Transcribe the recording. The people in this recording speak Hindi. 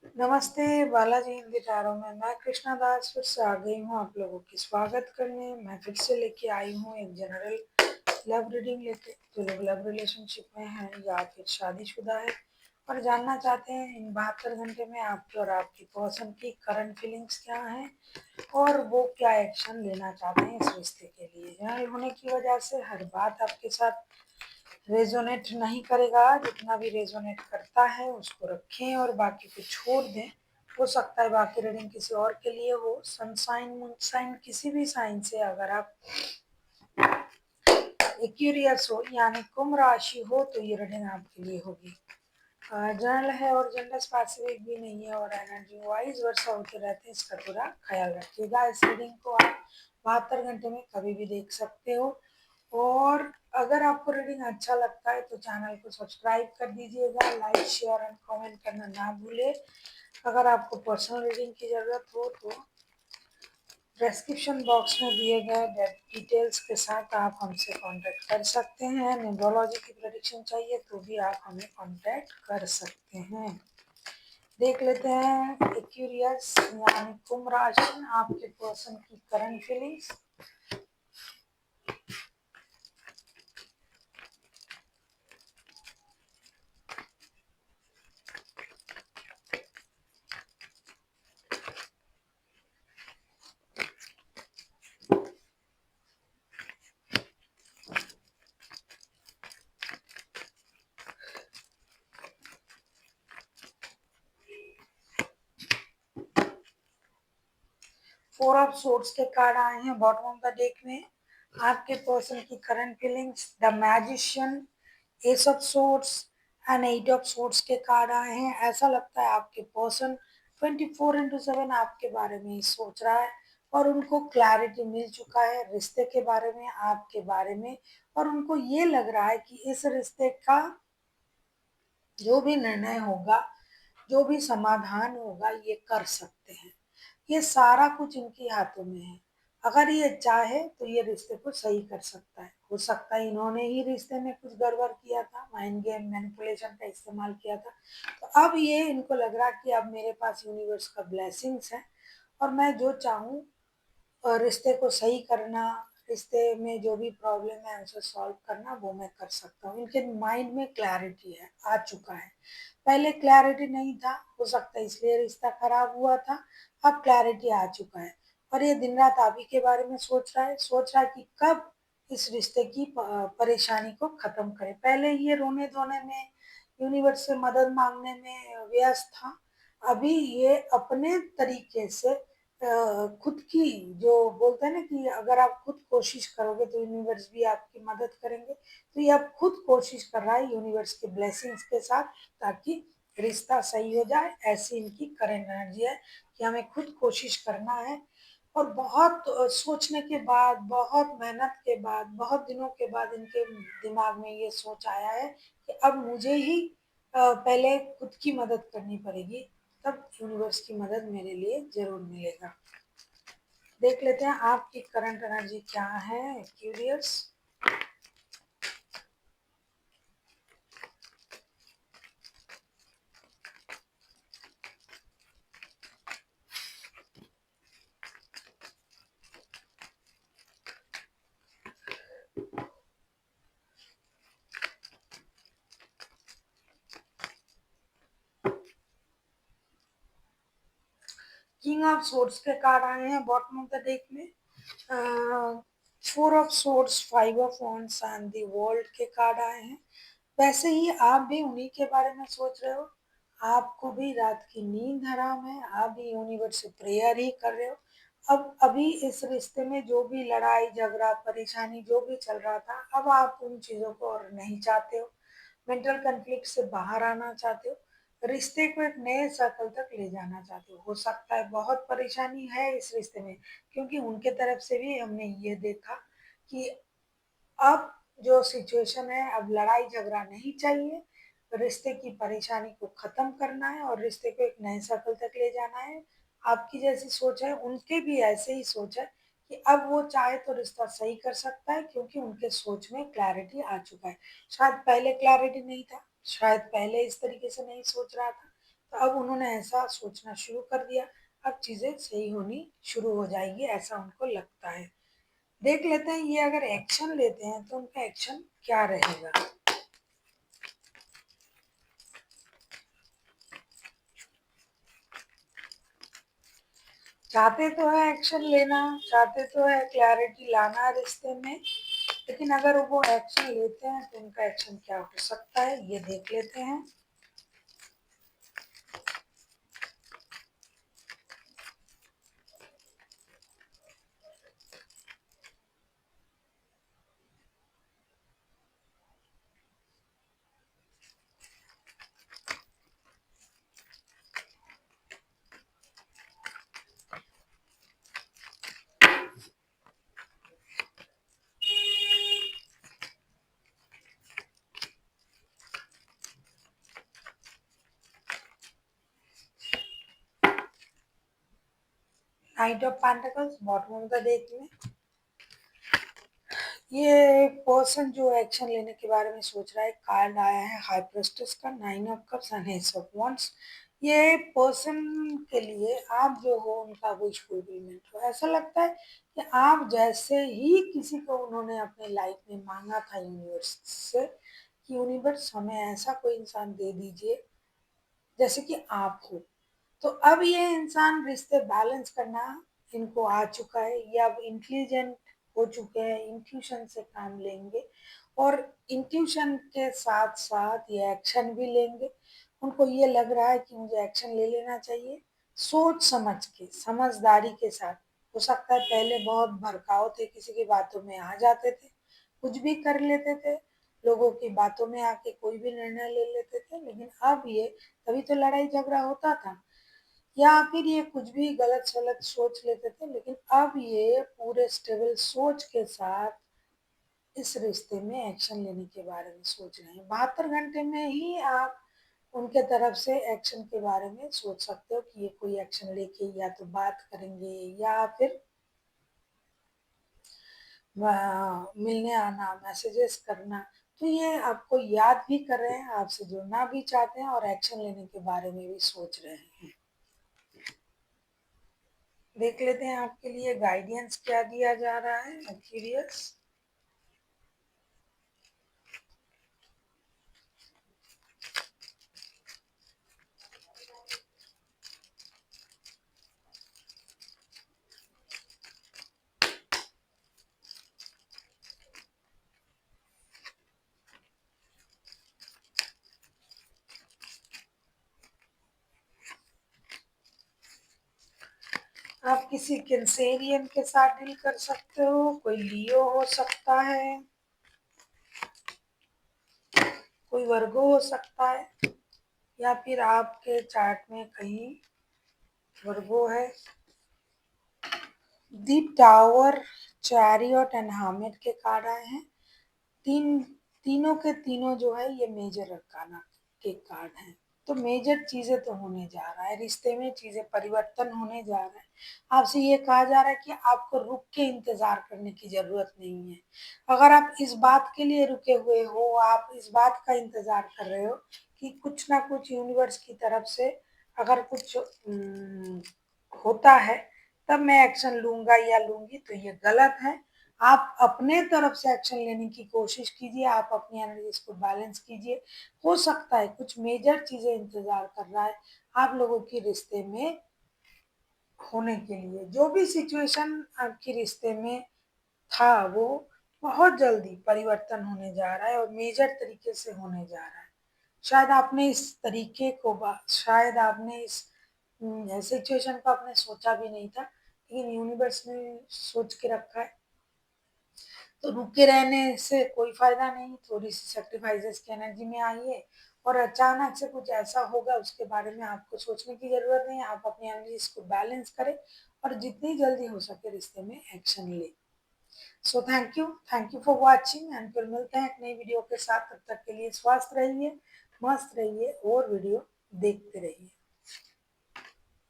नमस्ते बालाजी हिंदी टैरो में मैं कृष्णा दास फिर से आ गई हूँ आप लोगों की स्वागत करने। मैं फिर से लेके आई हूँ एक जनरल लव रीडिंग लेके। जो लोग लव रिलेशनशिप में हैं या फिर शादीशुदा है और जानना चाहते हैं इन 72 घंटे में आपके और आपकी पर्सन की करंट फीलिंग्स क्या हैं और वो क्या एक्शन लेना चाहते हैं इस रिश्ते के लिए। जनरल होने की वजह से हर बात आपके साथ रेजोनेट नहीं करेगा। जितना भी रेजोनेट करता है उसको रखें और बाकी को छोड़ दें। हो सकता है बाकी रीडिंग किसी और के लिए हो। सनसाइन मूनसाइन किसी भी साइन से अगर आप एक्यूरियस हो यानी कुंभ राशि हो तो ये रीडिंग आपके लिए होगी। जनरल है और जनरल स्पेसिफिक भी नहीं है और एनर्जी वाइज वर्षा होते रहते हैं, इसका पूरा ख्याल रखिएगा। इस रीडिंग को आप 72 घंटे में कभी भी देख सकते हो। और अगर आपको रीडिंग अच्छा लगता है तो चैनल को सब्सक्राइब कर दीजिएगा, लाइक शेयर एंड कमेंट करना ना भूले। अगर आपको पर्सनल रीडिंग की ज़रूरत हो तो डिस्क्रिप्शन बॉक्स में दिए गए डिटेल्स के साथ आप हमसे कांटेक्ट कर सकते हैं। न्यूमरोलॉजी की प्रेडिक्शन चाहिए तो भी आप हमें कांटेक्ट कर सकते हैं। देख लेते हैं एक्यूरियस यानी कुंभ राशि आपके पर्सन की करंट फीलिंग्स। 4 ऑफ सोर्ड्स के कार्ड आए हैं बॉटम ऑफ द डेक में। आपके पर्सन की current feelings, the magician, S of swords and 8 of swords के कार्ड आए हैं। ऐसा लगता है आपके पर्सन 24/7 आपके बारे में ही सोच रहा है और उनको क्लैरिटी मिल चुका है रिश्ते के बारे में, आपके बारे में। और उनको ये लग रहा है कि इस रिश्ते का जो भी निर्णय होगा, जो भी समाधान होगा, ये कर सकते हैं। ये सारा कुछ इनके हाथों में है। अगर ये चाहे तो ये रिश्ते को सही कर सकता है। हो सकता है इन्होंने ही रिश्ते में कुछ गड़बड़ किया था, माइंड गेम मैनिपुलेशन का इस्तेमाल किया था। तो अब ये इनको लग रहा कि अब मेरे पास यूनिवर्स का ब्लेसिंग्स है और मैं जो चाहूँ और रिश्ते को सही करना, रिश्ते में जो भी प्रॉब्लम है उसे सॉल्व करना, वो मैं कर सकता हूँ। इनके माइंड में क्लैरिटी है, आ चुका है। पहले क्लैरिटी नहीं था, हो सकता है इसलिए रिश्ता खराब हुआ था। अब क्लैरिटी आ चुका है और ये दिन रात आप ही के बारे में सोच रहा है कि कब इस रिश्ते की परेशानी को खत्म करे। पहले ये रोने धोने में, यूनिवर्स से मदद मांगने में व्यस्त था। अभी ये अपने तरीके से खुद की, जो बोलते हैं ना कि अगर आप खुद कोशिश करोगे तो यूनिवर्स भी आपकी मदद करेंगे। तो ये अब खुद कोशिश कर रहा है यूनिवर्स के ब्लेसिंग्स के साथ, ताकि रिश्ता सही हो जाए। ऐसी इनकी करंट एनर्जी है कि हमें खुद कोशिश करना है। और बहुत सोचने के बाद, बहुत मेहनत के बाद, बहुत दिनों के बाद इनके दिमाग में ये सोच आया है कि अब मुझे ही पहले खुद की मदद करनी पड़ेगी, तब यूनिवर्स की मदद मेरे लिए जरूर मिलेगा। देख लेते हैं आपकी करंट एनर्जी क्या है क्यूरियस। किंग ऑफ सोर्ड्स के कार्ड आए हैं बॉटम ऑफ द डेक में। 4 of swords, 5 of wands and the world के कार्ड आए हैं। वैसे ही आप भी उन्हीं के बारे में सोच रहे हो। आपको भी रात की नींद हराम है, आप भी यूनिवर्स से प्रेयर ही कर रहे हो। अब अभी इस रिश्ते में जो भी लड़ाई झगड़ा परेशानी जो भी चल रहा था, अब आप उन चीजों को और नहीं चाहते हो। मेंटल कन्फ्लिक्ट से बाहर आना चाहते हो, रिश्ते को एक नए सर्कल तक ले जाना चाहते हो। सकता है बहुत परेशानी है इस रिश्ते में, क्योंकि उनके तरफ से भी हमने ये देखा कि अब जो सिचुएशन है, अब लड़ाई झगड़ा नहीं चाहिए। रिश्ते की परेशानी को खत्म करना है और रिश्ते को एक नए सर्कल तक ले जाना है। आपकी जैसी सोच है, उनके भी ऐसे ही सोच है कि अब वो चाहे तो रिश्ता सही कर सकता है, क्योंकि उनके सोच में क्लैरिटी आ चुका है। शायद पहले क्लैरिटी नहीं था, शायद पहले इस तरीके से नहीं सोच रहा था, तो अब उन्होंने ऐसा सोचना शुरू कर दिया, अब चीज़ें सही होनी शुरू हो जाएगी, ऐसा उनको लगता है। देख लेते हैं ये अगर एक्शन लेते हैं तो उनका एक्शन क्या रहेगा। चाहते तो है एक्शन लेना, चाहते तो है क्लैरिटी लाना रिश्ते में, लेकिन अगर वो एक्शन लेते हैं तो उनका एक्शन क्या हो सकता है ये देख लेते हैं। Night of pentacles bottom of the deck में ये पर्सन जो एक्शन लेने के बारे में सोच रहा है, कार्ड आया है हाई प्रेस्टिस का, 9 of cups and S of wands. ये पर्सन के लिए आप जो हो उनका विश फुलफिलमेंट हो। ऐसा लगता है कि आप जैसे ही किसी को उन्होंने अपने लाइफ में मांगा था यूनिवर्स से कि यूनिवर्स हमें ऐसा कोई इंसान दे दीजिए जैसे कि आप हो, तो अब ये इंसान रिश्ते बैलेंस करना इनको आ चुका है, ये अब इंटेलिजेंट हो चुके हैं, इंट्यूशन से काम लेंगे और इंट्यूशन के साथ साथ ये एक्शन भी लेंगे। उनको ये लग रहा है कि मुझे एक्शन ले लेना चाहिए, सोच समझ के, समझदारी के साथ। हो सकता है पहले बहुत भड़काऊ थे, किसी की बातों में आ जाते थे, कुछ भी कर लेते थे, लोगों की बातों में आके कोई भी निर्णय ले लेते थे, लेकिन अब ये, तभी तो लड़ाई झगड़ा होता था, या फिर ये कुछ भी गलत सलत सोच लेते थे, लेकिन अब ये पूरे स्टेबल सोच के साथ इस रिश्ते में एक्शन लेने के बारे में सोच रहे हैं। 72 घंटे में ही आप उनके तरफ से एक्शन के बारे में सोच सकते हो कि ये कोई एक्शन लेके या तो बात करेंगे या फिर मिलने आना, मैसेजेस करना। तो ये आपको याद भी कर रहे हैं, आपसे जुड़ना भी चाहते हैं और एक्शन लेने के बारे में भी सोच रहे हैं। देख लेते हैं आपके लिए गाइडेंस क्या दिया जा रहा है एक्यूरियस। आप किसी कैंसेरियन के साथ डील कर सकते हो, कोई लियो हो सकता है, कोई वर्गो हो सकता है, या फिर आपके चार्ट में कहीं वर्गो है। दी टावर, चैरियट एंड हामिद के कार्ड आए हैं। तीनों के तीनों जो है ये मेजर अरकाना के कार्ड हैं। तो मेजर चीजें तो होने जा रहा है, रिश्ते में चीजें परिवर्तन होने जा रहा है। आपसे ये कहा जा रहा है कि आपको रुक के इंतजार करने की जरूरत नहीं है। अगर आप इस बात के लिए रुके हुए हो, आप इस बात का इंतजार कर रहे हो कि कुछ ना कुछ यूनिवर्स की तरफ से अगर कुछ होता है तब मैं एक्शन लूंगा या लूंगी, तो ये गलत है। आप अपने तरफ से एक्शन लेने की कोशिश कीजिए, आप अपनी एनर्जीज को बैलेंस कीजिए। हो सकता है कुछ मेजर चीजें इंतजार कर रहा है आप लोगों के रिश्ते में होने के लिए। जो भी सिचुएशन आपके रिश्ते में था वो बहुत जल्दी परिवर्तन होने जा रहा है और मेजर तरीके से होने जा रहा है। शायद आपने इस तरीके को शायद आपने इस सिचुएशन को आपने सोचा भी नहीं था, लेकिन यूनिवर्स ने सोच के रखा है। तो रुके रहने से कोई फायदा नहीं, थोड़ी सी सेक्रीफाइसेस की एनर्जी में आइए और अचानक से कुछ ऐसा होगा उसके बारे में आपको सोचने की जरूरत नहीं है। आप अपनी एनर्जीज को बैलेंस करें और जितनी जल्दी हो सके रिश्ते में एक्शन ले। So thank you for watching and फिर मिलते हैं एक नई वीडियो के साथ। तब तक के लिए स्वस्थ रहिए, मस्त रहिए और वीडियो देखते रहिए।